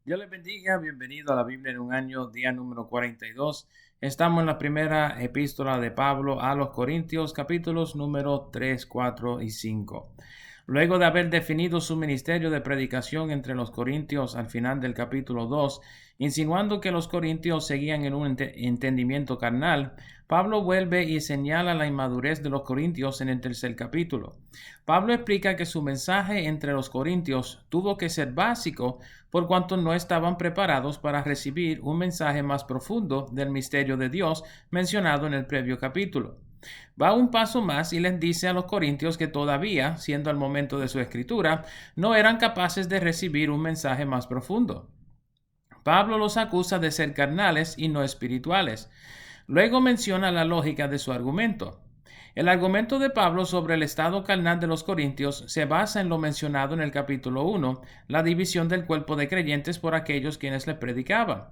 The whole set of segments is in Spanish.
Dios les bendiga, bienvenido a la Biblia en un año, día número 42. Estamos en la primera epístola de Pablo a los Corintios, capítulos número 3, 4 y 5. Luego de haber definido su ministerio de predicación entre los corintios al final del capítulo 2, insinuando que los corintios seguían en un entendimiento carnal, Pablo vuelve y señala la inmadurez de los corintios en el tercer capítulo. Pablo explica que su mensaje entre los corintios tuvo que ser básico por cuanto no estaban preparados para recibir un mensaje más profundo del misterio de Dios mencionado en el previo capítulo. Va un paso más y les dice a los corintios que todavía, siendo el momento de su escritura, no eran capaces de recibir un mensaje más profundo. Pablo los acusa de ser carnales y no espirituales. Luego menciona la lógica de su argumento. El argumento de Pablo sobre el estado carnal de los corintios se basa en lo mencionado en el capítulo 1, la división del cuerpo de creyentes por aquellos quienes le predicaban.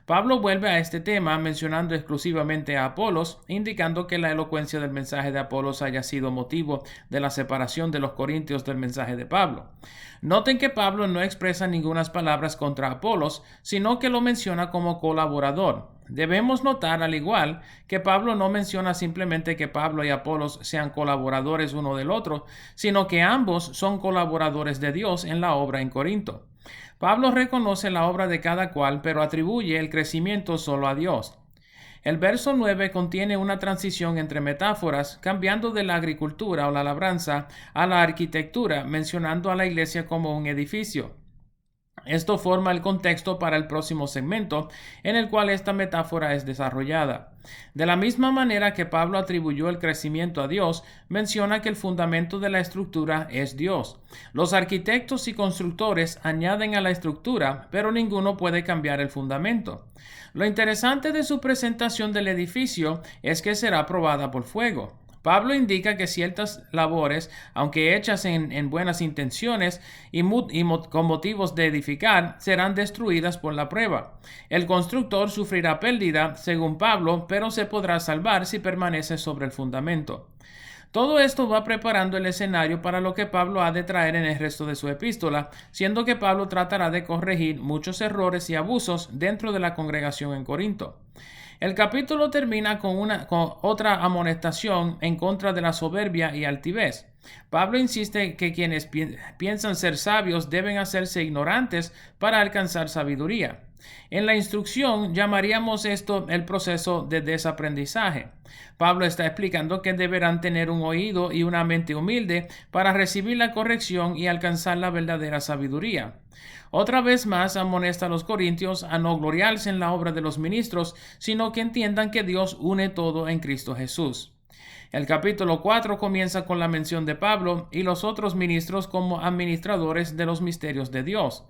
Pablo vuelve a este tema mencionando exclusivamente a Apolos, indicando que la elocuencia del mensaje de Apolos haya sido motivo de la separación de los corintios del mensaje de Pablo. Noten que Pablo no expresa ninguna palabras contra Apolos, sino que lo menciona como colaborador. Debemos notar, al igual, que Pablo no menciona simplemente que Pablo y Apolos sean colaboradores uno del otro, sino que ambos son colaboradores de Dios en la obra en Corinto. Pablo reconoce la obra de cada cual, pero atribuye el crecimiento solo a Dios. El verso 9 contiene una transición entre metáforas, cambiando de la agricultura o la labranza a la arquitectura, mencionando a la iglesia como un edificio. Esto forma el contexto para el próximo segmento, en el cual esta metáfora es desarrollada. De la misma manera que Pablo atribuyó el crecimiento a Dios, menciona que el fundamento de la estructura es Dios. Los arquitectos y constructores añaden a la estructura, pero ninguno puede cambiar el fundamento. Lo interesante de su presentación del edificio es que será probada por fuego. Pablo indica que ciertas labores, aunque hechas en buenas intenciones con motivos de edificar, serán destruidas por la prueba. El constructor sufrirá pérdida, según Pablo, pero se podrá salvar si permanece sobre el fundamento. Todo esto va preparando el escenario para lo que Pablo ha de traer en el resto de su epístola, siendo que Pablo tratará de corregir muchos errores y abusos dentro de la congregación en Corinto. El capítulo termina con otra amonestación en contra de la soberbia y altivez. Pablo insiste que quienes piensan ser sabios deben hacerse ignorantes para alcanzar sabiduría. En la instrucción llamaríamos esto el proceso de desaprendizaje. Pablo está explicando que deberán tener un oído y una mente humilde para recibir la corrección y alcanzar la verdadera sabiduría. Otra vez más amonesta a los corintios a no gloriarse en la obra de los ministros, sino que entiendan que Dios une todo en Cristo Jesús. El capítulo 4 comienza con la mención de Pablo y los otros ministros como administradores de los misterios de Dios.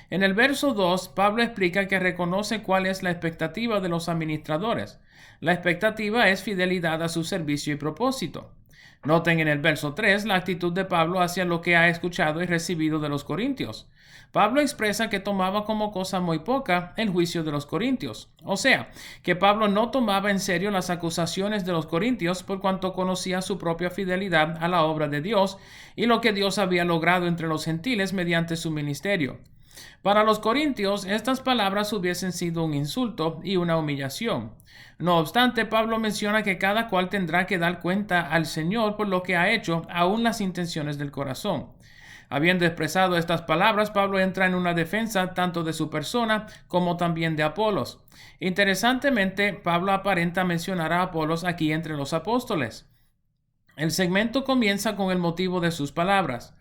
En el verso 2, Pablo explica que reconoce cuál es la expectativa de los administradores. La expectativa es fidelidad a su servicio y propósito. Noten en el verso 3 la actitud de Pablo hacia lo que ha escuchado y recibido de los corintios. Pablo expresa que tomaba como cosa muy poca el juicio de los corintios. O sea, que Pablo no tomaba en serio las acusaciones de los corintios por cuanto conocía su propia fidelidad a la obra de Dios y lo que Dios había logrado entre los gentiles mediante su ministerio. Para los corintios, estas palabras hubiesen sido un insulto y una humillación. No obstante, Pablo menciona que cada cual tendrá que dar cuenta al Señor por lo que ha hecho, aun las intenciones del corazón. Habiendo expresado estas palabras, Pablo entra en una defensa tanto de su persona como también de Apolos. Interesantemente, Pablo aparenta mencionar a Apolos aquí entre los apóstoles. El segmento comienza con el motivo de sus palabras.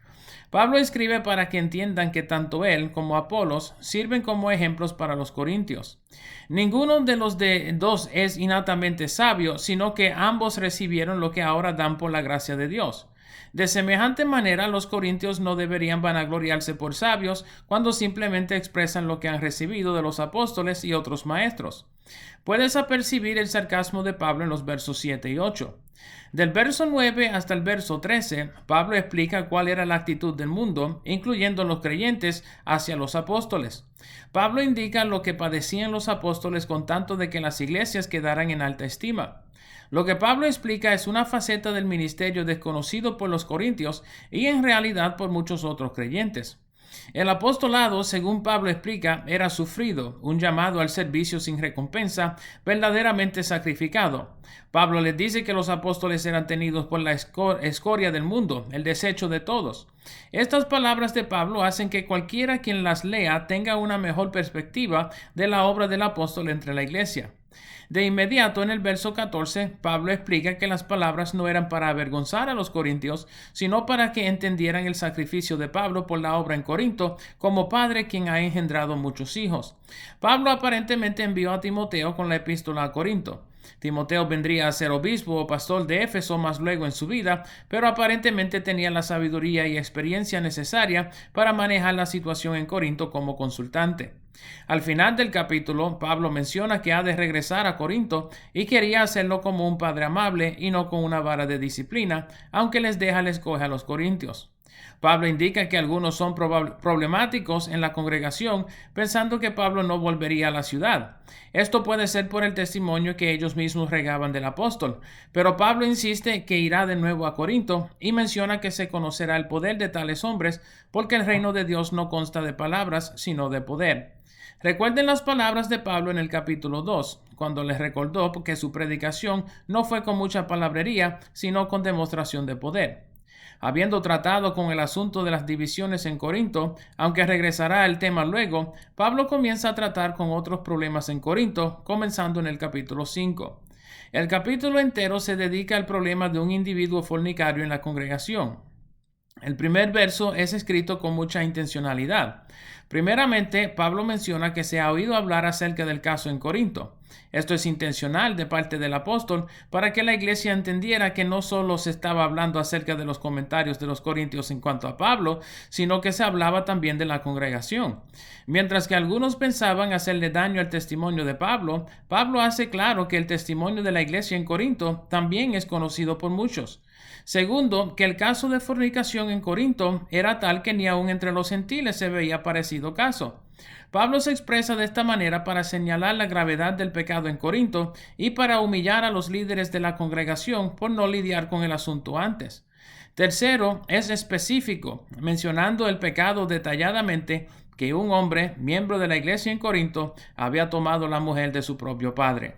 Pablo escribe para que entiendan que tanto él como Apolos sirven como ejemplos para los corintios. Ninguno de los dos es innatamente sabio, sino que ambos recibieron lo que ahora dan por la gracia de Dios. De semejante manera, los corintios no deberían vanagloriarse por sabios cuando simplemente expresan lo que han recibido de los apóstoles y otros maestros. Puedes apercibir el sarcasmo de Pablo en los versos 7 y 8. Del verso 9 hasta el verso 13, Pablo explica cuál era la actitud del mundo, incluyendo los creyentes, hacia los apóstoles. Pablo indica lo que padecían los apóstoles con tanto de que las iglesias quedaran en alta estima. Lo que Pablo explica es una faceta del ministerio desconocido por los corintios y en realidad por muchos otros creyentes. El apostolado, según Pablo explica, era sufrido, un llamado al servicio sin recompensa, verdaderamente sacrificado. Pablo les dice que los apóstoles eran tenidos por la escoria del mundo, el desecho de todos. Estas palabras de Pablo hacen que cualquiera quien las lea tenga una mejor perspectiva de la obra del apóstol entre la iglesia. De inmediato, en el verso 14, Pablo explica que las palabras no eran para avergonzar a los corintios, sino para que entendieran el sacrificio de Pablo por la obra en Corinto, como padre quien ha engendrado muchos hijos. Pablo aparentemente envió a Timoteo con la epístola a Corinto. Timoteo vendría a ser obispo o pastor de Éfeso más luego en su vida, pero aparentemente tenía la sabiduría y experiencia necesaria para manejar la situación en Corinto como consultante. Al final del capítulo, Pablo menciona que ha de regresar a Corinto y quería hacerlo como un padre amable y no con una vara de disciplina, aunque les deja el escoge a los corintios. Pablo indica que algunos son problemáticos en la congregación, pensando que Pablo no volvería a la ciudad. Esto puede ser por el testimonio que ellos mismos regaban del apóstol, pero Pablo insiste que irá de nuevo a Corinto y menciona que se conocerá el poder de tales hombres, porque el reino de Dios no consta de palabras, sino de poder. Recuerden las palabras de Pablo en el capítulo 2, cuando les recordó que su predicación no fue con mucha palabrería, sino con demostración de poder. Habiendo tratado con el asunto de las divisiones en Corinto, aunque regresará al tema luego, Pablo comienza a tratar con otros problemas en Corinto, comenzando en el capítulo 5. El capítulo entero se dedica al problema de un individuo fornicario en la congregación. El primer verso es escrito con mucha intencionalidad. Primeramente, Pablo menciona que se ha oído hablar acerca del caso en Corinto. Esto es intencional de parte del apóstol para que la iglesia entendiera que no solo se estaba hablando acerca de los comentarios de los corintios en cuanto a Pablo, sino que se hablaba también de la congregación. Mientras que algunos pensaban hacerle daño al testimonio de Pablo, Pablo hace claro que el testimonio de la iglesia en Corinto también es conocido por muchos. Segundo, que el caso de fornicación en Corinto era tal que ni aun entre los gentiles se veía parecido caso. Pablo se expresa de esta manera para señalar la gravedad del pecado en Corinto y para humillar a los líderes de la congregación por no lidiar con el asunto antes. Tercero, es específico, mencionando el pecado detalladamente que un hombre, miembro de la iglesia en Corinto, había tomado la mujer de su propio padre.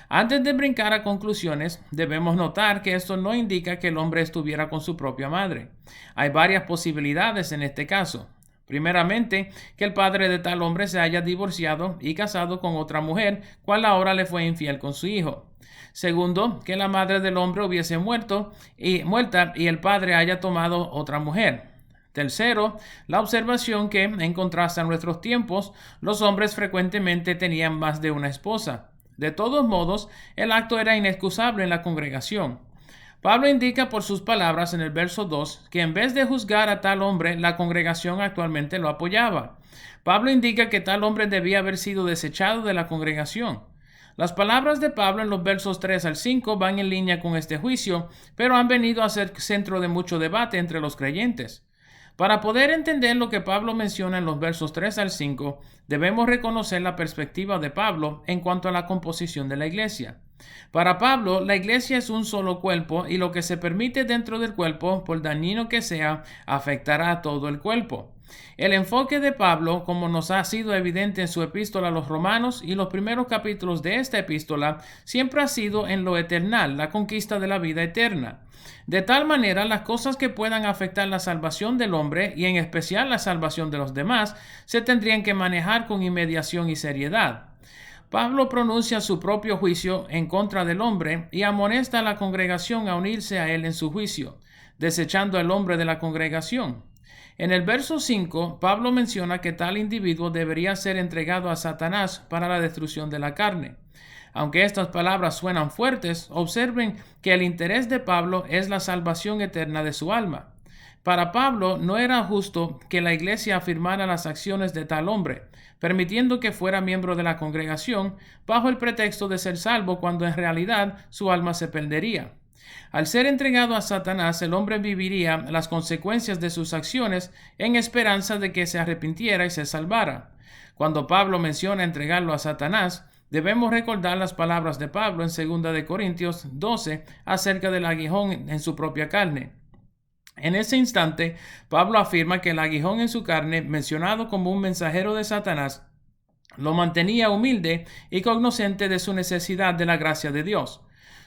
Antes de brincar a conclusiones, debemos notar que esto no indica que el hombre estuviera con su propia madre. Hay varias posibilidades en este caso. Primeramente, que el padre de tal hombre se haya divorciado y casado con otra mujer, cual ahora le fue infiel con su hijo. Segundo, que la madre del hombre hubiese muerta y el padre haya tomado otra mujer. Tercero, la observación que, en contraste a nuestros tiempos, los hombres frecuentemente tenían más de una esposa. De todos modos, el acto era inexcusable en la congregación. Pablo indica por sus palabras en el verso 2 que en vez de juzgar a tal hombre, la congregación actualmente lo apoyaba. Pablo indica que tal hombre debía haber sido desechado de la congregación. Las palabras de Pablo en los versos 3 al 5 van en línea con este juicio, pero han venido a ser centro de mucho debate entre los creyentes. Para poder entender lo que Pablo menciona en los versos 3 al 5, debemos reconocer la perspectiva de Pablo en cuanto a la composición de la iglesia. Para Pablo, la iglesia es un solo cuerpo y lo que se permite dentro del cuerpo, por dañino que sea, afectará a todo el cuerpo. El enfoque de Pablo, como nos ha sido evidente en su epístola a los Romanos y los primeros capítulos de esta epístola, siempre ha sido en lo eternal, la conquista de la vida eterna. De tal manera, las cosas que puedan afectar la salvación del hombre, y en especial la salvación de los demás, se tendrían que manejar con inmediación y seriedad. Pablo pronuncia su propio juicio en contra del hombre y amonesta a la congregación a unirse a él en su juicio, desechando al hombre de la congregación. En el verso 5, Pablo menciona que tal individuo debería ser entregado a Satanás para la destrucción de la carne. Aunque estas palabras suenan fuertes, observen que el interés de Pablo es la salvación eterna de su alma. Para Pablo no era justo que la iglesia afirmara las acciones de tal hombre, permitiendo que fuera miembro de la congregación bajo el pretexto de ser salvo cuando en realidad su alma se perdería. Al ser entregado a Satanás, el hombre viviría las consecuencias de sus acciones en esperanza de que se arrepintiera y se salvara. Cuando Pablo menciona entregarlo a Satanás, debemos recordar las palabras de Pablo en 2 Corintios 12 acerca del aguijón en su propia carne. En ese instante, Pablo afirma que el aguijón en su carne, mencionado como un mensajero de Satanás, lo mantenía humilde y cognoscente de su necesidad de la gracia de Dios.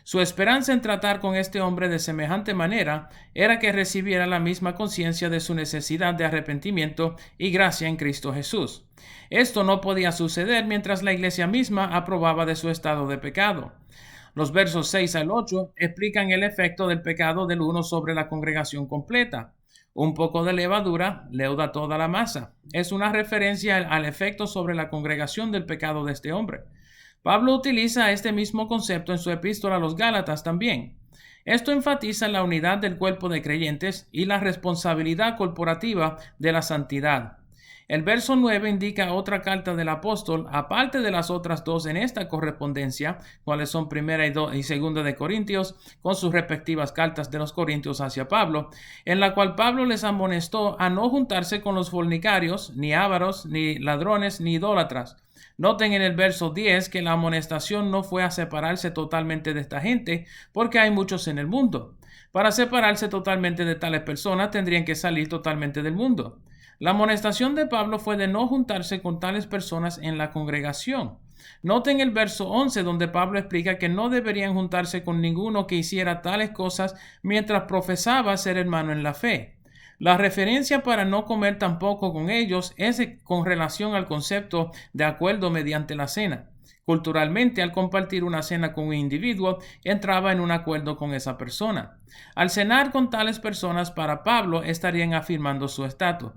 Su esperanza en tratar con este hombre de semejante manera era que recibiera la misma conciencia de su necesidad de arrepentimiento y gracia en Cristo Jesús. Esto no podía suceder mientras la iglesia misma aprobaba de su estado de pecado. Los versos 6 al 8 explican el efecto del pecado del uno sobre la congregación completa. Un poco de levadura leuda toda la masa. Es una referencia al efecto sobre la congregación del pecado de este hombre. Pablo utiliza este mismo concepto en su epístola a los Gálatas también. Esto enfatiza la unidad del cuerpo de creyentes y la responsabilidad corporativa de la santidad. El verso 9 indica otra carta del apóstol, aparte de las otras dos en esta correspondencia, cuales son primera y segunda de Corintios, con sus respectivas cartas de los Corintios hacia Pablo, en la cual Pablo les amonestó a no juntarse con los fornicarios, ni ávaros, ni ladrones, ni idólatras. Noten en el verso 10 que la amonestación no fue a separarse totalmente de esta gente, porque hay muchos en el mundo. Para separarse totalmente de tales personas tendrían que salir totalmente del mundo. La amonestación de Pablo fue de no juntarse con tales personas en la congregación. Noten el verso 11 donde Pablo explica que no deberían juntarse con ninguno que hiciera tales cosas mientras profesaba ser hermano en la fe. La referencia para no comer tampoco con ellos es con relación al concepto de acuerdo mediante la cena. Culturalmente, al compartir una cena con un individuo, entraba en un acuerdo con esa persona. Al cenar con tales personas, para Pablo, estarían afirmando su estatus.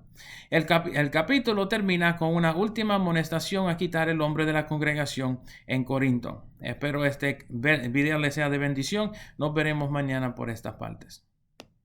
El capítulo termina con una última amonestación a quitar el hombre de la congregación en Corinto. Espero este video les sea de bendición. Nos veremos mañana por estas partes.